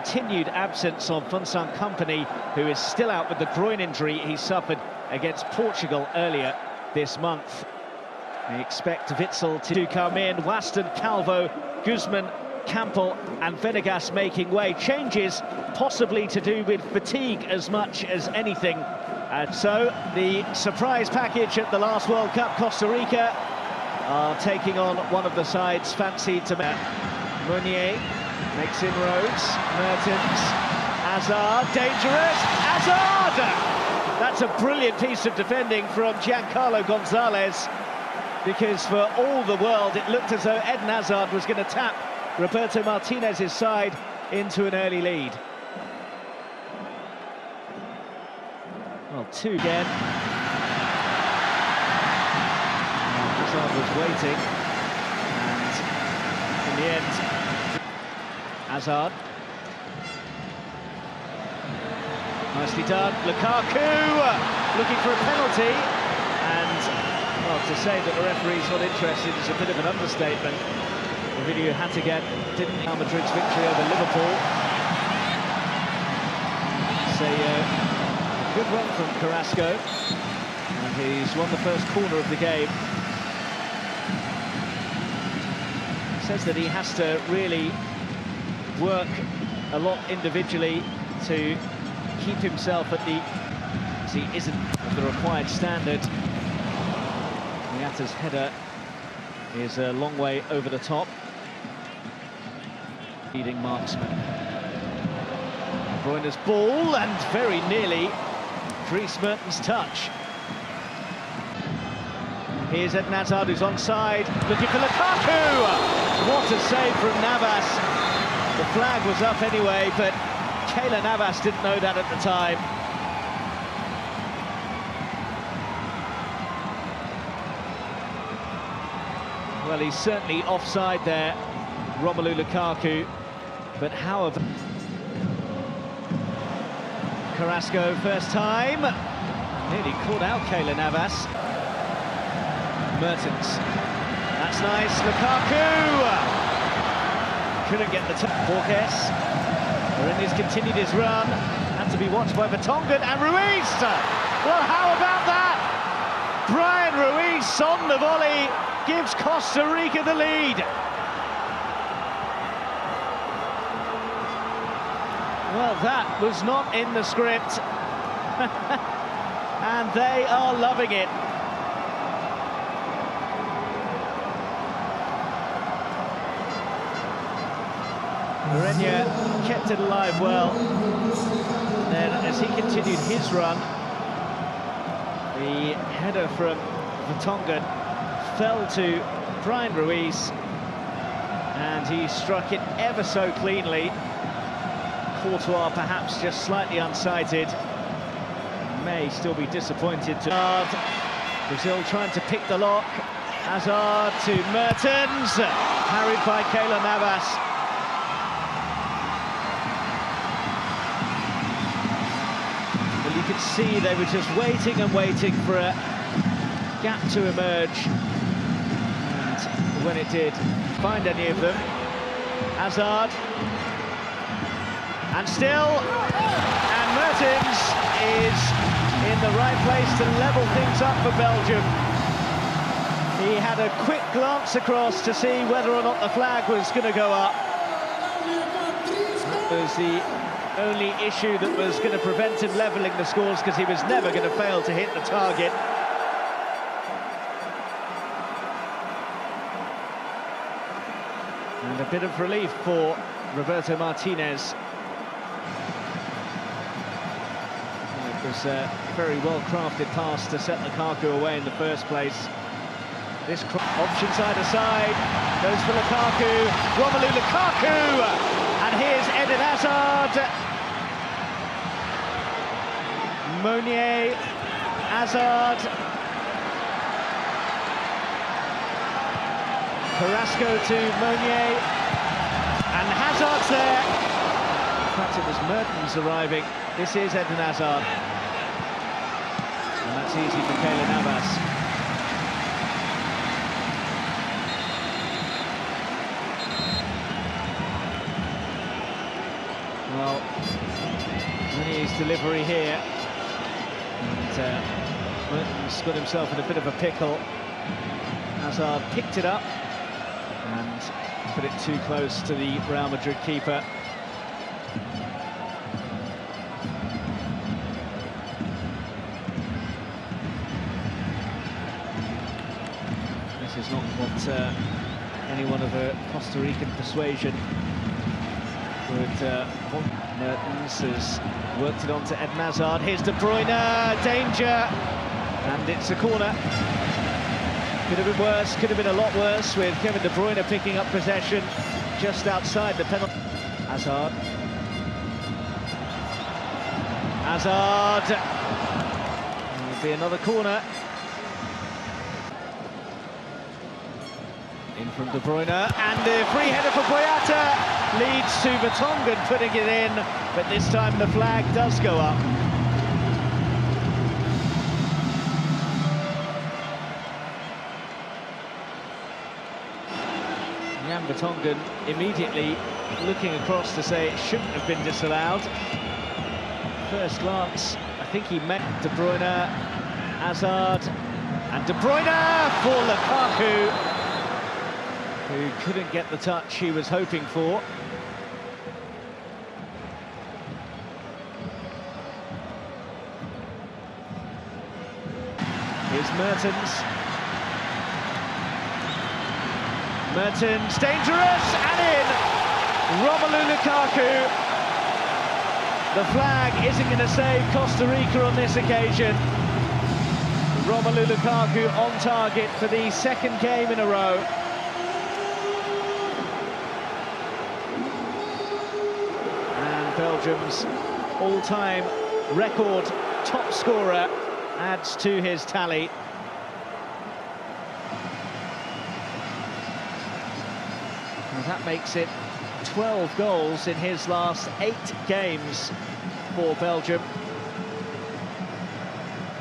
continued absence of Vincent Kompany, who is still out with the groin injury he suffered against Portugal earlier this month. We expect Witsel to come in. Waston, Calvo, Guzman, Campbell and Venegas making way. Changes possibly to do with fatigue as much as anything. And so the surprise package at the last World Cup, Costa Rica, are taking on one of the sides fancied to match. Meunier makes inroads. Mertens, Hazard, dangerous. Hazard! That's a brilliant piece of defending from Giancarlo Gonzalez, because for all the world it looked as though Eden Hazard was going to tap Roberto Martinez's side into an early lead. Well, two again. Hazard was waiting, and in the end, Hazard. Nicely done. Lukaku looking for a penalty, and well, to say that the referee's not interested is a bit of an understatement. The video Hattigan didn't Real Madrid's victory over Liverpool. It's a good run from Carrasco, and he's won the first corner of the game. He says that he has to really work a lot individually to keep himself at the... as he isn't at the required standard. Miata's header is a long way over the top. Leading marksman. De Bruyne's ball, and very nearly Dries Mertens' touch. Here's Eden Hazard, who's onside, looking for Lukaku! What a save from Navas. The flag was up anyway, but Keylor Navas didn't know that at the time. Well, he's certainly offside there, Romelu Lukaku, but however... Carrasco, first time, nearly caught out Keylor Navas. Mertens, that's nice, Lukaku! Couldn't get the top. Borges, Mourinho's continued his run, had to be watched by Vertonghen, and Ruiz! Well, how about that? Brian Ruiz on the volley gives Costa Rica the lead. Well, that was not in the script. And they are loving it. Mourinho kept it alive well. And then as he continued his run, the header from Vertonghen fell to Brian Ruiz, and he struck it ever so cleanly. Courtois perhaps just slightly unsighted. May still be disappointed. Brazil trying to pick the lock. Hazard to Mertens, harried by Keylor Navas. Well, you could see they were just waiting and waiting for a gap to emerge, and when it did find any of them, Hazard, and still, and Mertens is in the right place to level things up for Belgium. He had a quick glance across to see whether or not the flag was going to go up. That was the only issue that was going to prevent him levelling the scores, because he was never going to fail to hit the target. And a bit of relief for Roberto Martinez. It was a very well-crafted pass to set Lukaku away in the first place. This options either side, goes for Lukaku, Romelu Lukaku, and here's Eden Hazard. Meunier, Hazard, Carrasco to Meunier, and Hazard's there. In fact, it was Mertens arriving. This is Eden Hazard. And that's easy for Keylor Navas. delivery here. And Mertens got himself in a bit of a pickle. Hazard picked it up and put it too close to the Real Madrid keeper. This is not what anyone of a Costa Rican persuasion would want. Mertens has worked it on to Eden Hazard. Here's De Bruyne, danger, and it's a corner. Could have been worse, could have been a lot worse, with Kevin De Bruyne picking up possession just outside the penalty. Hazard. It'll be another corner. In from De Bruyne, and the free header for Boyata leads to Vertonghen putting it in, but this time the flag does go up. Vertonghen immediately looking across to say it shouldn't have been disallowed. First glance, I think he met De Bruyne, Hazard, and De Bruyne for Lukaku, who couldn't get the touch he was hoping for. Here's Mertens. Mertens, dangerous, and in! Romelu Lukaku. The flag isn't going to save Costa Rica on this occasion. Romelu Lukaku on target for the second game in a row. And Belgium's all-time record top scorer adds to his tally. That makes it 12 goals in his last 8 games for Belgium.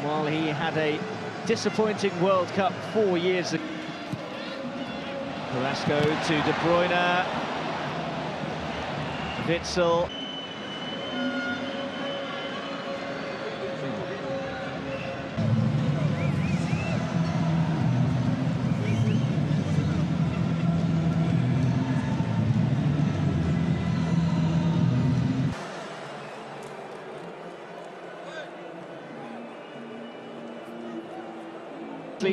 While he had a disappointing World Cup 4 years ago. Carrasco to De Bruyne. Witsel.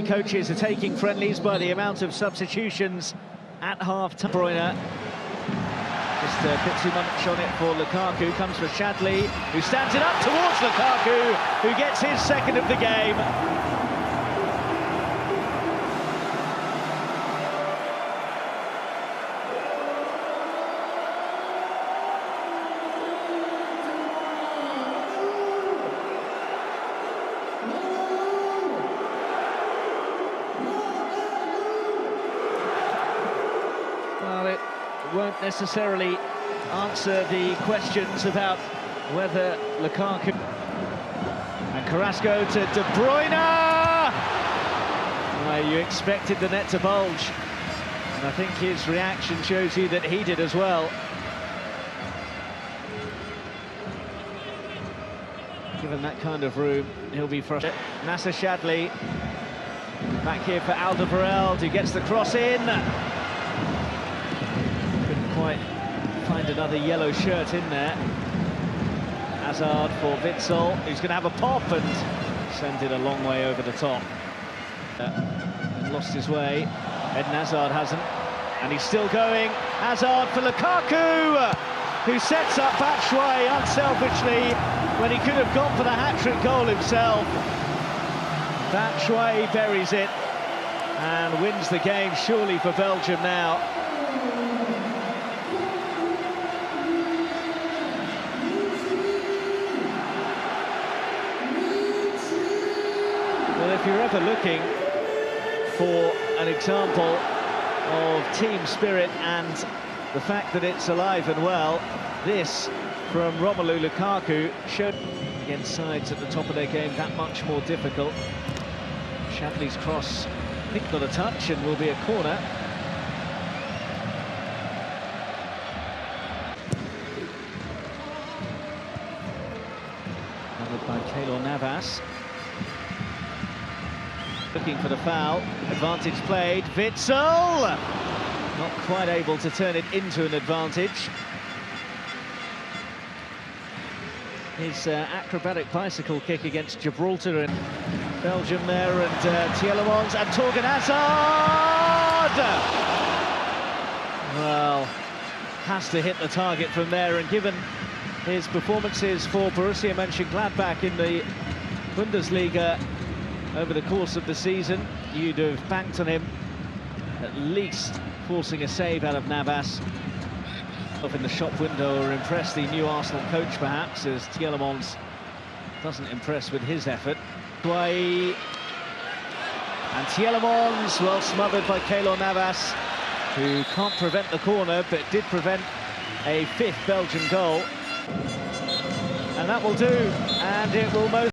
Coaches are taking friendlies by the amount of substitutions at half-time. Bruyne, just a bit too much on it for Lukaku. Comes for Shadley, who stands it up towards Lukaku, who gets his second of the game. Won't necessarily answer the questions about whether Lukaku and Carrasco to De Bruyne. Well, you expected the net to bulge, and I think his reaction shows you that he did as well. Given that kind of room, he'll be frustrated. Nasser Shadley back here for Alderweireld, who gets the cross in. Quite find another yellow shirt in there. Hazard for Witsel, who's going to have a pop and send it a long way over the top. And lost his way. Eden Hazard hasn't, and he's still going. Hazard for Lukaku, who sets up Batshuayi unselfishly when he could have gone for the hat-trick goal himself. Batshuayi buries it and wins the game, surely, for Belgium now. Well, if you're ever looking for an example of team spirit and the fact that it's alive and well, this from Romelu Lukaku showed against sides at the top of their game that much more difficult. Shadley's cross, I think, got a touch and will be a corner. Looking for the foul. Advantage played. Witsel! Not quite able to turn it into an advantage. His acrobatic bicycle kick against Gibraltar and Belgium there, and Tielemans and Torgan Hazard! Well, has to hit the target from there, and given his performances for Borussia Mönchengladbach in the Bundesliga over the course of the season, you'd have banked on him at least forcing a save out of Navas. Up in the shop window, or impress the new Arsenal coach perhaps, as Tielemans doesn't impress with his effort. And Tielemans, well smothered by Keylor Navas, who can't prevent the corner but did prevent a fifth Belgian goal. And that will do, and it will most